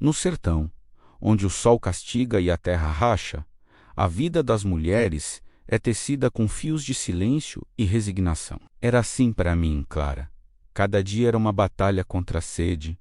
No sertão, onde o sol castiga e a terra racha, a vida das mulheres é tecida com fios de silêncio e resignação. Era assim para mim, Clara. Cada dia era uma batalha contra a sede,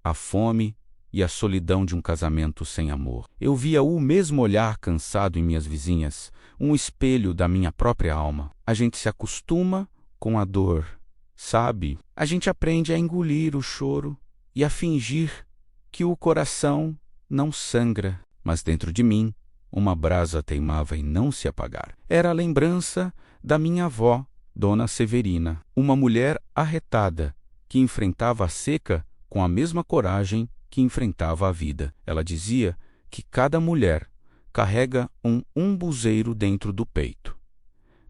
a fome e a solidão de um casamento sem amor. Eu via o mesmo olhar cansado em minhas vizinhas, um espelho da minha própria alma. A gente se acostuma com a dor, sabe? A gente aprende a engolir o choro e a fingir que o coração não sangra. Mas dentro de mim, uma brasa teimava em não se apagar. Era a lembrança da minha avó, Dona Severina, uma mulher arretada que enfrentava a seca com a mesma coragem que enfrentava a vida. Ela dizia que cada mulher carrega um umbuzeiro dentro do peito.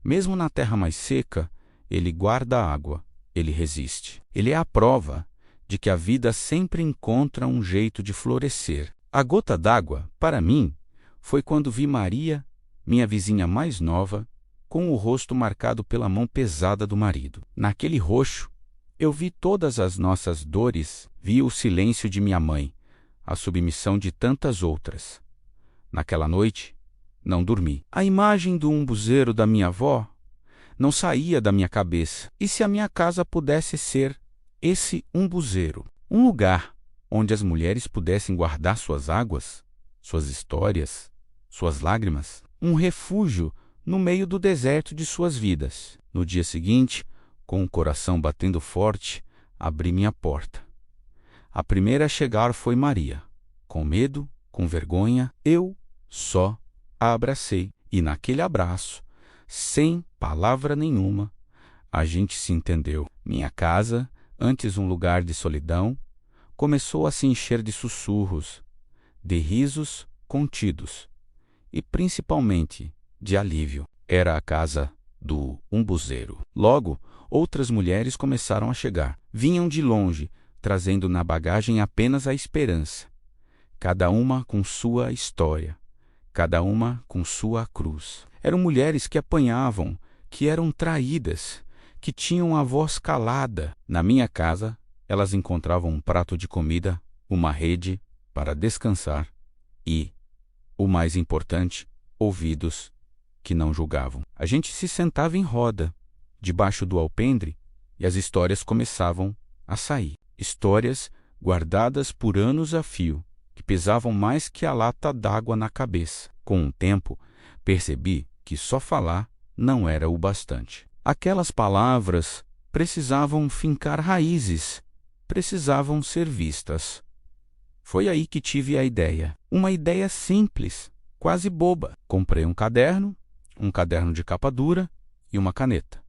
Mesmo na terra mais seca, ele guarda a água, ele resiste. Ele é a prova de que a vida sempre encontra um jeito de florescer. A gota d'água, para mim, foi quando vi Maria, minha vizinha mais nova, com o rosto marcado pela mão pesada do marido. Naquele roxo, eu vi todas as nossas dores, vi o silêncio de minha mãe, a submissão de tantas outras. Naquela noite, não dormi. A imagem do umbuzeiro da minha avó não saía da minha cabeça. E se a minha casa pudesse ser esse umbuzeiro? Um lugar onde as mulheres pudessem guardar suas águas, suas histórias, suas lágrimas. Um refúgio no meio do deserto de suas vidas. No dia seguinte, com o coração batendo forte, abri minha porta. A primeira a chegar foi Maria. Com medo, com vergonha, eu só a abracei. E naquele abraço, sem palavra nenhuma, a gente se entendeu. Minha casa, antes um lugar de solidão, começou a se encher de sussurros, de risos contidos e principalmente de alívio. Era a casa do umbuzeiro. Logo, outras mulheres começaram a chegar. Vinham de longe, trazendo na bagagem apenas a esperança. Cada uma com sua história, cada uma com sua cruz. Eram mulheres que apanhavam, que eram traídas, que tinham a voz calada. Na minha casa, elas encontravam um prato de comida, uma rede para descansar e, o mais importante, ouvidos que não julgavam. A gente se sentava em roda, debaixo do alpendre, e as histórias começavam a sair. Histórias guardadas por anos a fio, que pesavam mais que a lata d'água na cabeça. Com o tempo, percebi que só falar não era o bastante. Aquelas palavras precisavam fincar raízes, precisavam ser vistas. Foi aí que tive a ideia. Uma ideia simples, quase boba. Comprei um caderno de capa dura e uma caneta.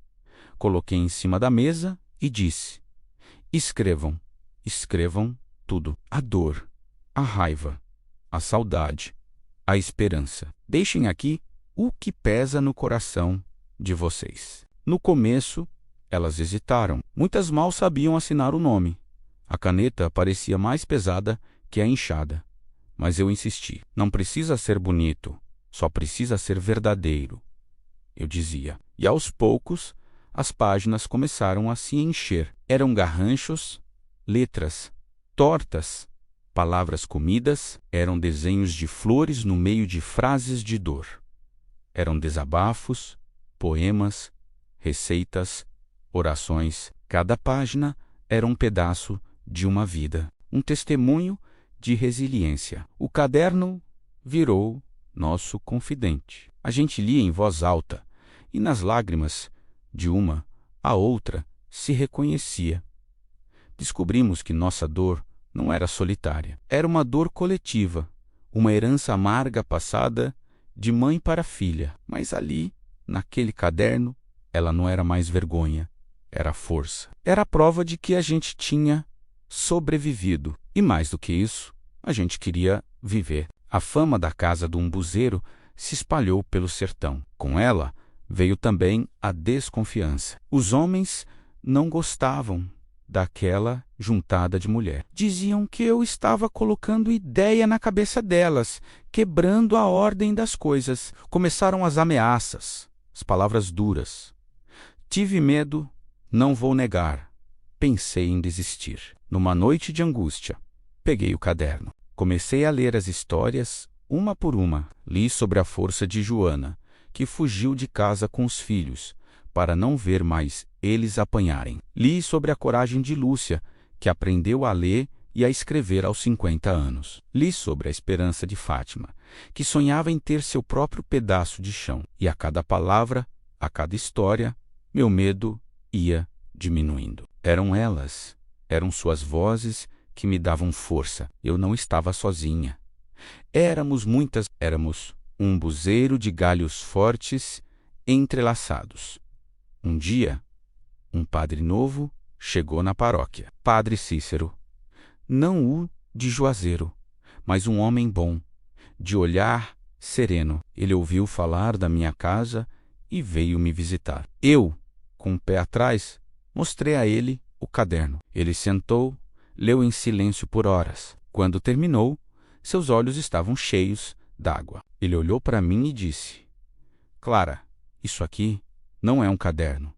Coloquei em cima da mesa e disse: escrevam, escrevam tudo. A dor, a raiva, a saudade, a esperança. Deixem aqui o que pesa no coração de vocês. No começo, elas hesitaram. Muitas mal sabiam assinar o nome. A caneta parecia mais pesada que a enxada. Mas eu insisti. Não precisa ser bonito, só precisa ser verdadeiro, eu dizia. E aos poucos, as páginas começaram a se encher. Eram garranchos, letras tortas, palavras comidas, eram desenhos de flores no meio de frases de dor. Eram desabafos, poemas, receitas, orações. Cada página era um pedaço de uma vida, um testemunho de resiliência. O caderno virou nosso confidente. A gente lia em voz alta, e nas lágrimas de uma a outra se reconhecia. Descobrimos que nossa dor não era solitária. Era uma dor coletiva, uma herança amarga passada de mãe para filha. Mas ali, naquele caderno, ela não era mais vergonha, era força. Era a prova de que a gente tinha sobrevivido. E mais do que isso, a gente queria viver. A fama da casa do umbuzeiro se espalhou pelo sertão. Com ela veio também a desconfiança. Os homens não gostavam daquela juntada de mulher. Diziam que eu estava colocando ideia na cabeça delas, quebrando a ordem das coisas. Começaram as ameaças, as palavras duras. Tive medo, não vou negar. Pensei em desistir. Numa noite de angústia, peguei o caderno. Comecei a ler as histórias, uma por uma. Li sobre a força de Joana, que fugiu de casa com os filhos, para não ver mais eles apanharem. Li sobre a coragem de Lúcia, que aprendeu a ler e a escrever aos 50 anos. Li sobre a esperança de Fátima, que sonhava em ter seu próprio pedaço de chão. E a cada palavra, a cada história, meu medo ia diminuindo. Eram suas vozes que me davam força. Eu não estava sozinha. Éramos um buzeiro de galhos fortes entrelaçados. Um dia, um padre novo chegou na paróquia. Padre Cícero. Não o de Juazeiro, mas um homem bom, de olhar sereno. Ele ouviu falar da minha casa e veio me visitar. Eu, com o pé atrás, mostrei a ele o caderno. Ele sentou, leu em silêncio por horas. Quando terminou, seus olhos estavam cheios d'água. Ele olhou para mim e disse: Clara, isso aqui não é um caderno.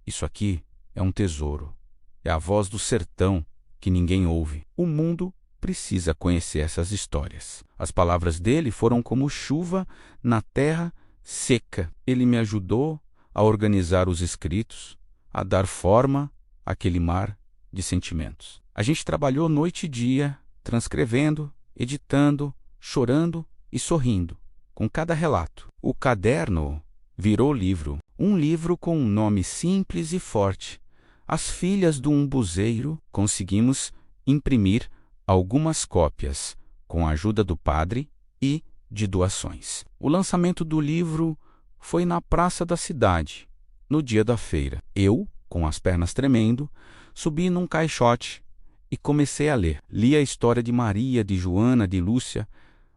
Isso aqui é um tesouro. É a voz do sertão que ninguém ouve. O mundo precisa conhecer essas histórias. As palavras dele foram como chuva na terra seca. Ele me ajudou a organizar os escritos, a dar forma àquele mar de sentimentos. A gente trabalhou noite e dia, transcrevendo, editando, chorando e sorrindo, com cada relato. O caderno virou livro, um livro com um nome simples e forte. As Filhas do Umbuzeiro. Conseguimos imprimir algumas cópias com a ajuda do padre e de doações. O lançamento do livro foi na praça da cidade, no dia da feira. Eu, com as pernas tremendo, subi num caixote e comecei a ler. Li a história de Maria, de Joana, de Lúcia.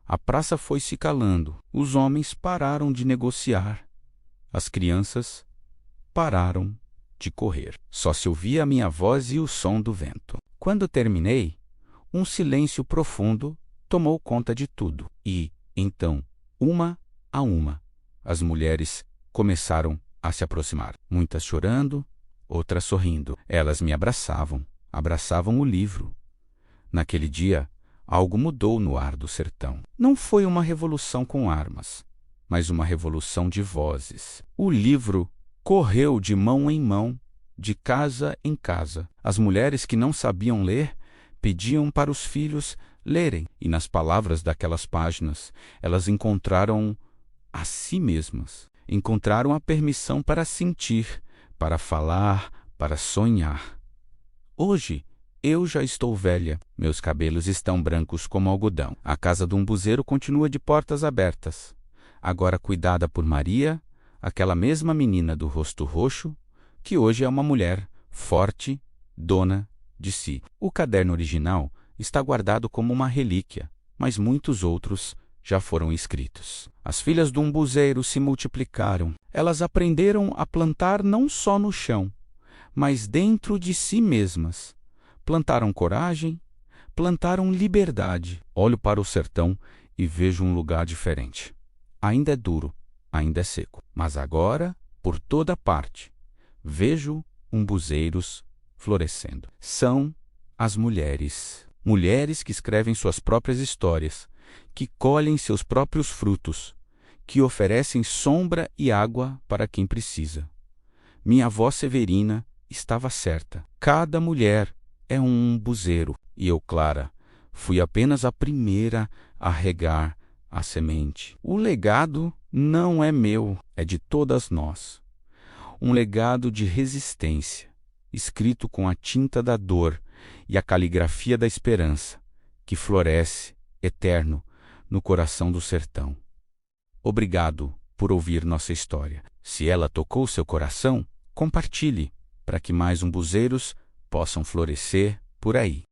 A praça foi se calando. Os homens pararam de negociar. As crianças pararam de correr. Só se ouvia a minha voz e o som do vento. Quando terminei, um silêncio profundo tomou conta de tudo. E, então, uma a uma, as mulheres começaram a se aproximar. Muitas chorando, outras sorrindo. Elas me abraçavam o livro. Naquele dia, algo mudou no ar do sertão. Não foi uma revolução com armas, mas uma revolução de vozes. O livro correu de mão em mão, de casa em casa. As mulheres que não sabiam ler pediam para os filhos lerem, e nas palavras daquelas páginas elas encontraram a si mesmas, encontraram a permissão para sentir, para falar, para sonhar. Hoje, eu já estou velha, meus cabelos estão brancos como algodão. A casa do umbuzeiro continua de portas abertas, agora cuidada por Maria, aquela mesma menina do rosto roxo, que hoje é uma mulher forte, dona de si. O caderno original está guardado como uma relíquia, mas muitos outros já foram escritos. As filhas do umbuzeiro se multiplicaram. Elas aprenderam a plantar não só no chão, mas dentro de si mesmas. Plantaram coragem, plantaram liberdade. Olho para o sertão e vejo um lugar diferente. Ainda é duro, ainda é seco, mas agora, por toda parte, vejo umbuzeiros florescendo. São as mulheres. Mulheres que escrevem suas próprias histórias, que colhem seus próprios frutos, que oferecem sombra e água para quem precisa. Minha avó Severina estava certa. Cada mulher é um umbuzeiro. E eu, Clara, fui apenas a primeira a regar a semente. O legado não é meu, é de todas nós. Um legado de resistência, escrito com a tinta da dor e a caligrafia da esperança, que floresce, eterno, no coração do sertão. Obrigado por ouvir nossa história. Se ela tocou seu coração, compartilhe, para que mais umbuzeiros possam florescer por aí.